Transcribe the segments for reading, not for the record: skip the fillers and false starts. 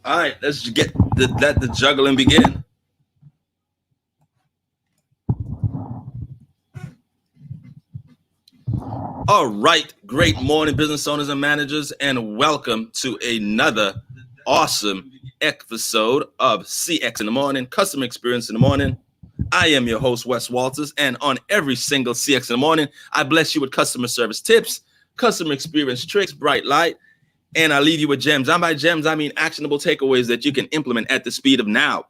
All right, let's let the juggling begin. All right, great morning, business owners and managers, and welcome to another awesome episode of CX in the Morning, Customer Experience in the Morning. I am your host, Wes Walters, and on every single CX in the Morning, I bless you with customer service tips, customer experience tricks, bright light, and I leave you with gems. And by gems, I mean actionable takeaways that you can implement at the speed of now.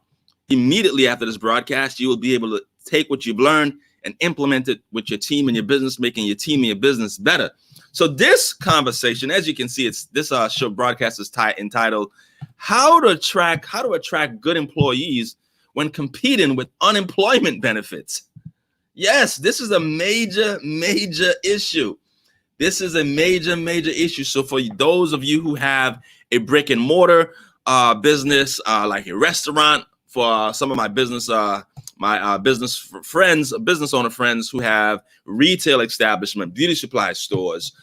Immediately after this broadcast, you will be able to take what you've learned and implement it with your team and your business, making your team and your business better. So this conversation, as you can see, it's this show broadcast is entitled "How to Attract Good Employees When Competing with Unemployment Benefits." Yes, this is a major issue. This is a major issue. So for those of you who have a brick and mortar business, like a restaurant, for some of my business business owner friends who have retail establishment, beauty supply stores,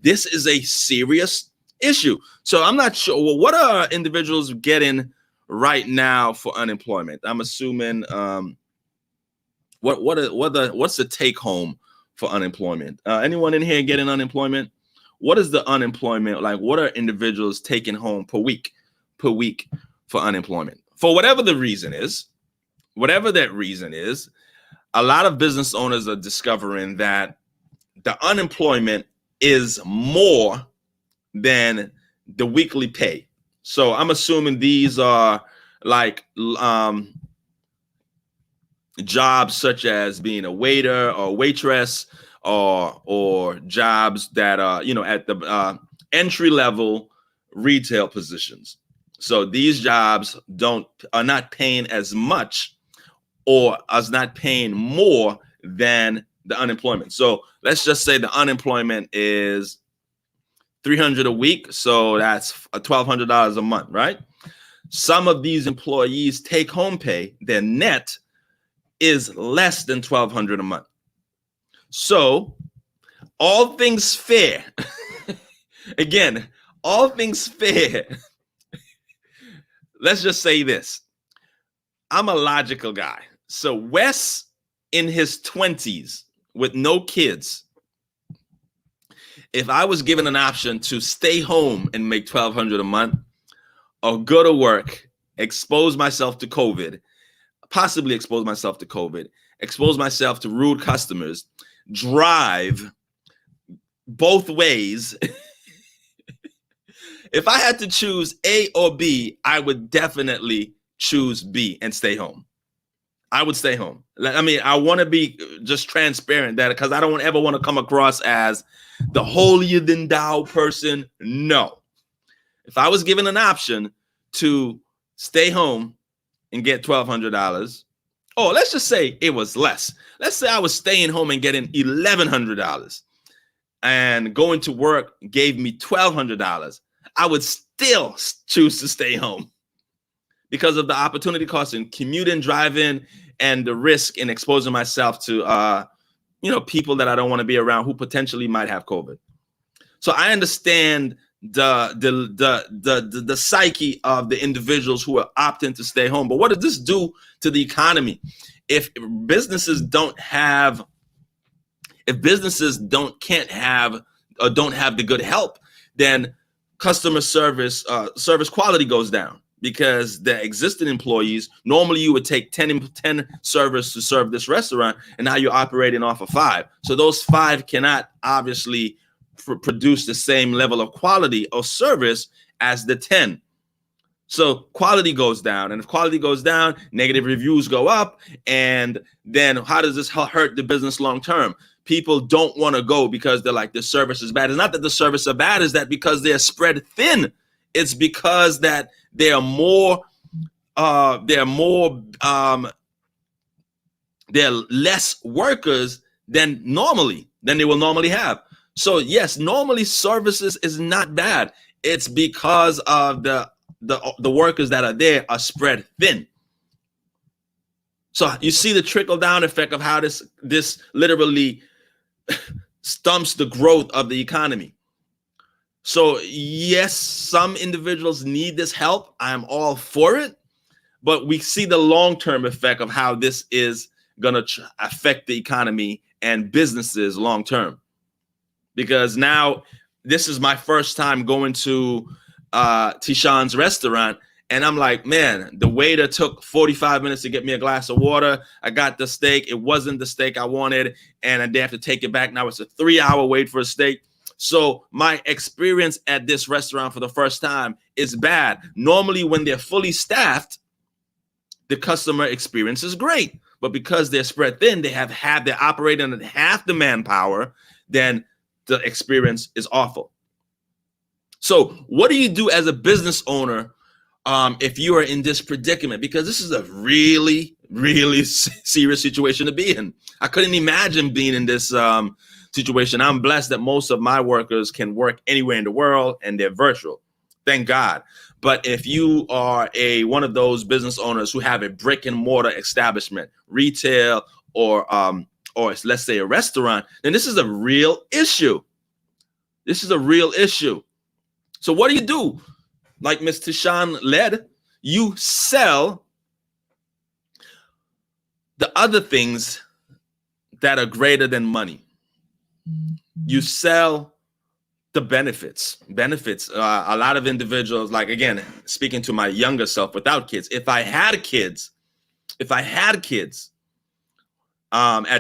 this is a serious issue. So I'm not sure. Well, what are individuals getting right now for unemployment? I'm assuming what's the take home for unemployment? Anyone in here getting unemployment? What is the unemployment like? What are individuals taking home per week for unemployment? For whatever the reason is, whatever that reason is, a lot of business owners are discovering that the unemployment is more than the weekly pay. So I'm assuming these are like jobs such as being a waiter or waitress, or jobs that are at the entry level retail positions. So these jobs are not paying as much, or is not paying more than the unemployment. So let's just say the unemployment is $300 a week, so that's $1,200 a month, right? Some of these employees' take-home pay, their net, is less than $1,200 a month. So all things fair, again, all things fair, let's just say this. I'm a logical guy. So Wes in his 20s with no kids, if I was given an option to stay home and make $1,200 a month, or go to work, expose myself to COVID, possibly expose myself to COVID, expose myself to rude customers, drive both ways. If I had to choose A or B, I would definitely choose B and stay home. I would stay home. I mean, I want to be just transparent that, because I don't ever want to come across as the holier than thou person. No. If I was given an option to stay home and get $1,200, or let's just say it was less. Let's say I was staying home and getting $1,100, and going to work gave me $1,200. I would still choose to stay home because of the opportunity cost in commuting, driving, and the risk in exposing myself to people that I don't want to be around who potentially might have COVID. So I understand the psyche of the individuals who are opting to stay home. But what does this do to the economy? If businesses don't have the good help, then customer service quality goes down, because the existing employees, normally you would take 10 servers to serve this restaurant, and now you're operating off of 5. So those 5 cannot obviously produce the same level of quality or service as the 10. So quality goes down, and if quality goes down, negative reviews go up, and then how does this hurt the business long term? People don't want to go because they're like, the service is bad. It's not that the service is bad, is that because they're spread thin. It's because that they're less workers than they will normally have. So yes, normally services is not bad. It's because of the workers that are there are spread thin. So you see the trickle down effect of how this literally stumps the growth of the economy. So yes, some individuals need this help. I'm all for it, but we see the long-term effect of how this is going to affect the economy and businesses long-term. Because now this is my first time going to Tishan's restaurant, and I'm like, man, the waiter took 45 minutes to get me a glass of water. I got the steak. It wasn't the steak I wanted, and I did have to take it back. Now it's a 3-hour wait for a steak. So my experience at this restaurant for the first time is bad. Normally, when they're fully staffed, the customer experience is great. But because they're spread thin, they're operating at half the manpower, then the experience is awful. So what do you do as a business owner if you are in this predicament? Because this is a really, really serious situation to be in. I couldn't imagine being in this situation. I'm blessed that most of my workers can work anywhere in the world and they're virtual. Thank God. But if you are one of those business owners who have a brick and mortar establishment, retail, or let's say a restaurant, then this is a real issue. This is a real issue. So what do? Like Ms. Tishan led, you sell the other things that are greater than money. You sell the benefits. A lot of individuals, like, again, speaking to my younger self without kids, if I had kids at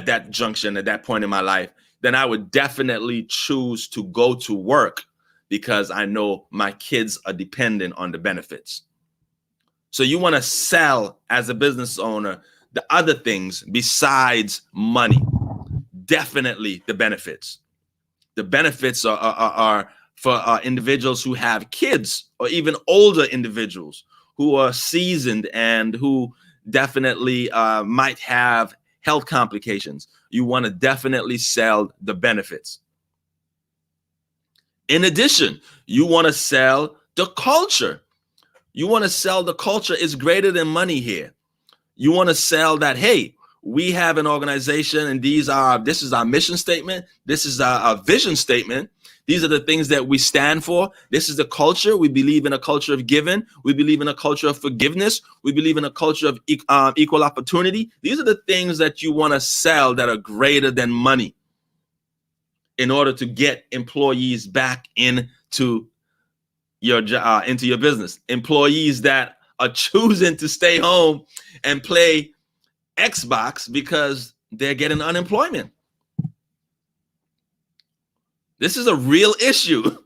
that junction, at that point in my life, then I would definitely choose to go to work because I know my kids are dependent on the benefits. So you want to sell, as a business owner, the other things besides money. Definitely the benefits. The benefits are for individuals who have kids, or even older individuals who are seasoned and who definitely might have health complications. You want to definitely sell the benefits. In addition, you want to sell the culture. You want to sell the culture is greater than money here. You want to sell that, hey, we have an organization and this is our mission statement. This is our vision statement. These are the things that we stand for. This is the culture. We believe in a culture of giving. We believe in a culture of forgiveness. We believe in a culture of equal opportunity. These are the things that you want to sell that are greater than money in order to get employees back into your business. Employees that are choosing to stay home and play Xbox because they're getting unemployment. This is a real issue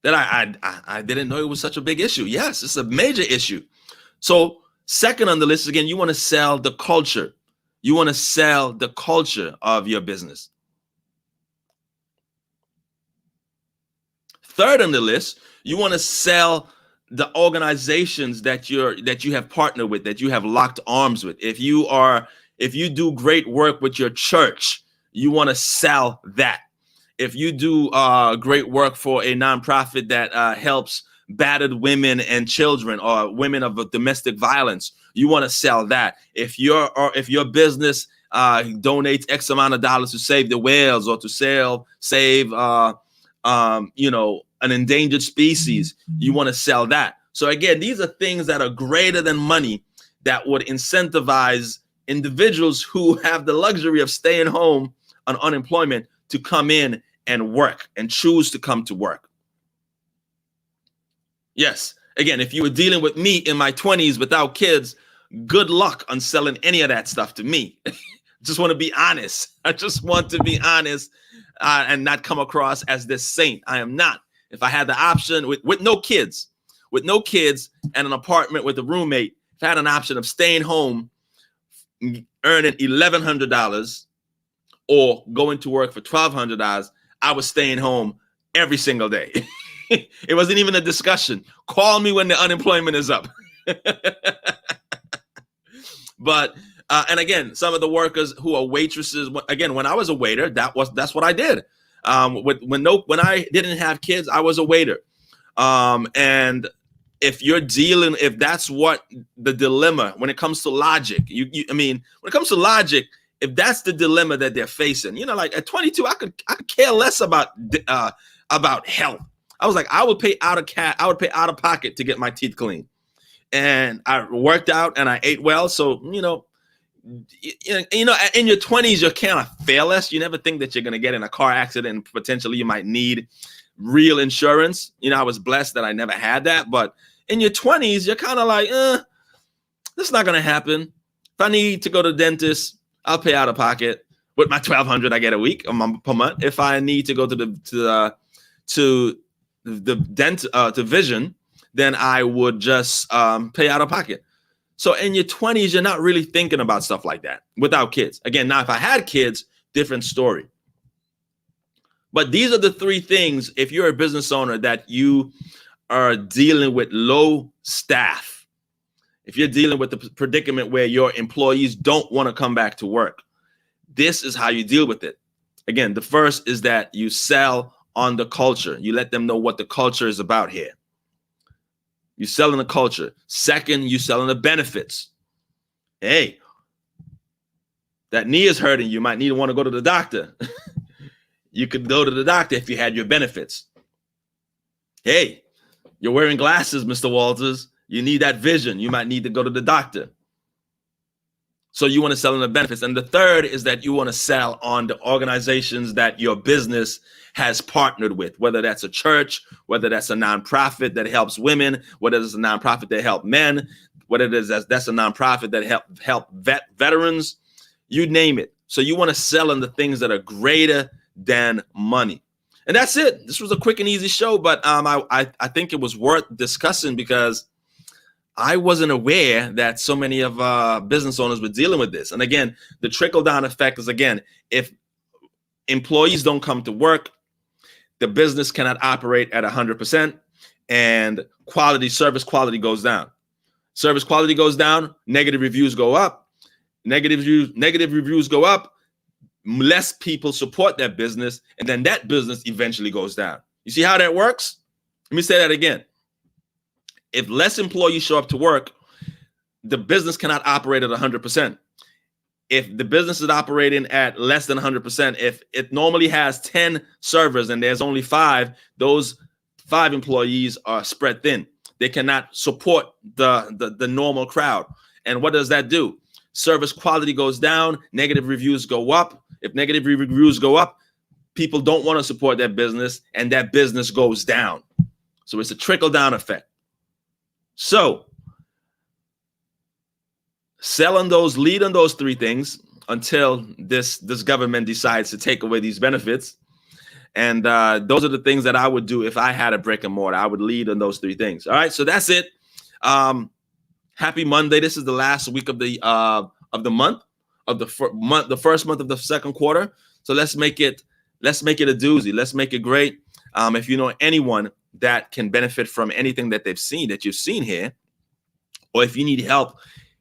that I didn't know it was such a big issue. Yes, it's a major issue. So second on the list, again, you want to sell the culture. You want to sell the culture of your business. Third on the list, you want to sell the organizations that you have partnered with, that you have locked arms with. If you do great work with your church, you want to sell that. If you do great work for a nonprofit that helps battered women and children, or women of domestic violence, you want to sell that. If your business donates X amount of dollars to save the whales, or to save an endangered species, you want to sell that. So again, these are things that are greater than money, that would incentivize individuals who have the luxury of staying home on unemployment to come in and work, and choose to come to work. Yes, again, if you were dealing with me in my 20s without kids, good luck on selling any of that stuff to me. Just want to be honest. I just want to be honest and not come across as this saint. I am not. If I had the option with no kids and an apartment with a roommate, if I had an option of staying home, earning $1,100 or going to work for $1,200, I was staying home every single day. It wasn't even a discussion. Call me when the unemployment is up. But and again, some of the workers who are waitresses, again, when I was a waiter, that's what I did. When I didn't have kids, I was a waiter. And if that's what the dilemma, when it comes to logic, when it comes to logic, if that's the dilemma that they're facing, like at 22, I could care less about health. I was like, I would pay out of pocket to get my teeth cleaned. And I worked out and I ate well. So, in your 20s, you're kind of fearless. You never think that you're going to get in a car accident and potentially you might need real insurance. I was blessed that I never had that. But in your 20s, you're kind of like, this is not going to happen. If I need to go to the dentist, I'll pay out of pocket with my $1,200 I get a week per month. If I need to go to the vision, then I would just pay out of pocket. So in your 20s, you're not really thinking about stuff like that without kids. Again, now if I had kids, different story. But these are the three things, if you're a business owner, that you are dealing with low staff. If you're dealing with the predicament where your employees don't want to come back to work, this is how you deal with it. Again, the first is that you sell on the culture. You let them know what the culture is about here. You sell in the culture. Second, you sell in the benefits. Hey, that knee is hurting. You might need to want to go to the doctor. You could go to the doctor if you had your benefits. Hey, you're wearing glasses, Mr. Walters. You need that vision. You might need to go to the doctor. So you want to sell in the benefits. And the third is that you want to sell on the organizations that your business has partnered with, whether that's a church, whether that's a nonprofit that helps women, whether it's a nonprofit that helps men, whether that's a nonprofit that help veterans, you name it. So you want to sell in the things that are greater than money. And that's it. This was a quick and easy show, but I think it was worth discussing because I wasn't aware that so many of business owners were dealing with this. And again, the trickle-down effect is, again, if employees don't come to work, the business cannot operate at 100%, and service quality goes down. Service quality goes down, negative reviews go up. Negative reviews go up, less people support that business, and then that business eventually goes down. You see how that works? Let me say that again. If less employees show up to work, the business cannot operate at 100%. If the business is operating at less than 100%, if it normally has 10 servers and there's only 5, those 5 employees are spread thin. They cannot support the normal crowd. And what does that do? Service quality goes down, negative reviews go up. If negative reviews go up, people don't want to support that business, and that business goes down. So it's a trickle-down effect. So lead on those 3 things until this government decides to take away these benefits. And those are the things that I would do if I had a brick and mortar. I would lead on those 3 things. All right, so that's it. Happy Monday. This is the last week of the month, of the first month of the second quarter. So let's make it a doozy. Let's make it great. If you know anyone that can benefit from anything that you've seen here, or if you need help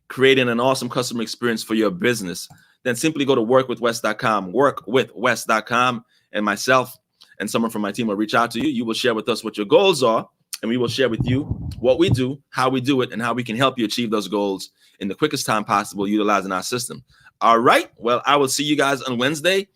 creating an awesome customer experience for your business, then simply go to workwithwes.com, workwithwes.com, and myself and someone from my team will reach out to you. You will share with us what your goals are, and we will share with you what we do, how we do it, and how we can help you achieve those goals in the quickest time possible utilizing our system. All right. Well, I will see you guys on Wednesday.